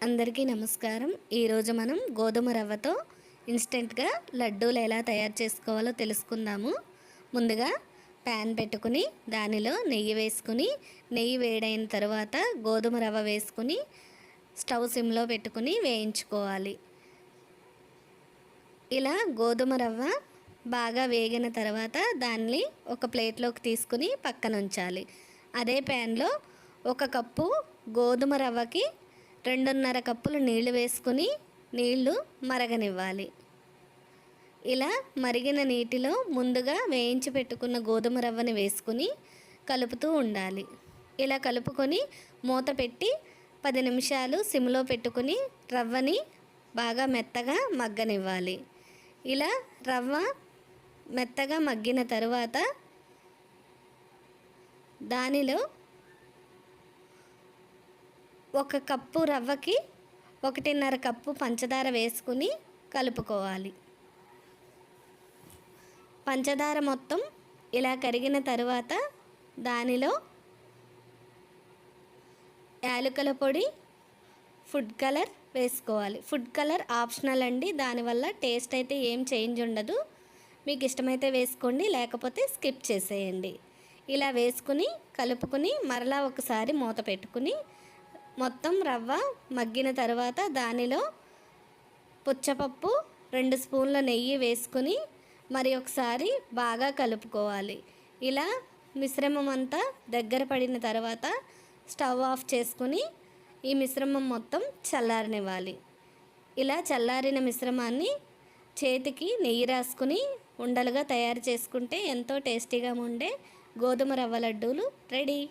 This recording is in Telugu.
అందరికీ నమస్కారం. ఈరోజు మనం గోధుమ రవ్వతో ఇన్స్టెంట్గా లడ్డూలు ఎలా తయారు చేసుకోవాలో తెలుసుకుందాము. ముందుగా ప్యాన్ పెట్టుకుని దానిలో నెయ్యి వేసుకుని, నెయ్యి వేడైన తర్వాత గోధుమ రవ్వ వేసుకుని స్టవ్ సిమ్లో పెట్టుకుని వేయించుకోవాలి. ఇలా గోధుమ రవ్వ బాగా వేగిన తర్వాత దాన్ని ఒక ప్లేట్లోకి తీసుకుని పక్కన ఉంచాలి. అదే ప్యాన్లో 1 కప్పు గోధుమ రవ్వకి 2.5 కప్పులు నీళ్లు వేసుకుని నీళ్లు మరగనివ్వాలి. ఇలా మరిగిన నీటిలో ముందుగా వేయించి పెట్టుకున్న గోధుమ రవ్వని వేసుకుని కలుపుతూ ఉండాలి. ఇలా కలుపుకొని మూత పెట్టి 10 నిమిషాలు సిమ్లో పెట్టుకుని రవ్వని బాగా మెత్తగా మగ్గనివ్వాలి. ఇలా రవ్వ మెత్తగా మగ్గిన తర్వాత దానిలో 1 కప్పు రవ్వకి 1.5 కప్పు పంచదార వేసుకుని కలుపుకోవాలి. పంచదార మొత్తం ఇలా కరిగిన తర్వాత దానిలో యాలకుల పొడి, ఫుడ్ కలర్ వేసుకోవాలి. ఫుడ్ కలర్ ఆప్షనల్ అండి, దానివల్ల టేస్ట్ అయితే ఏం చేంజ్ ఉండదు. మీకు ఇష్టమైతే వేసుకోండి, లేకపోతే స్కిప్ చేసేయండి. ఇలా వేసుకుని కలుపుకుని మరలా ఒకసారి మూత పెట్టుకుని మొత్తం రవ్వ మగ్గిన తర్వాత దానిలో పుచ్చపప్పు, 2 స్పూన్ల నెయ్యి వేసుకుని మరి ఒకసారి బాగా కలుపుకోవాలి. ఇలా మిశ్రమం అంతా దగ్గర పడిన తర్వాత స్టవ్ ఆఫ్ చేసుకుని ఈ మిశ్రమం మొత్తం చల్లారనివ్వాలి. ఇలా చల్లారిన మిశ్రమాన్ని చేతికి నెయ్యి రాసుకుని ఉండలుగా తయారు చేసుకుంటే ఎంతో టేస్టీగా ఉండే గోధుమ రవ్వ లడ్డూలు రెడీ.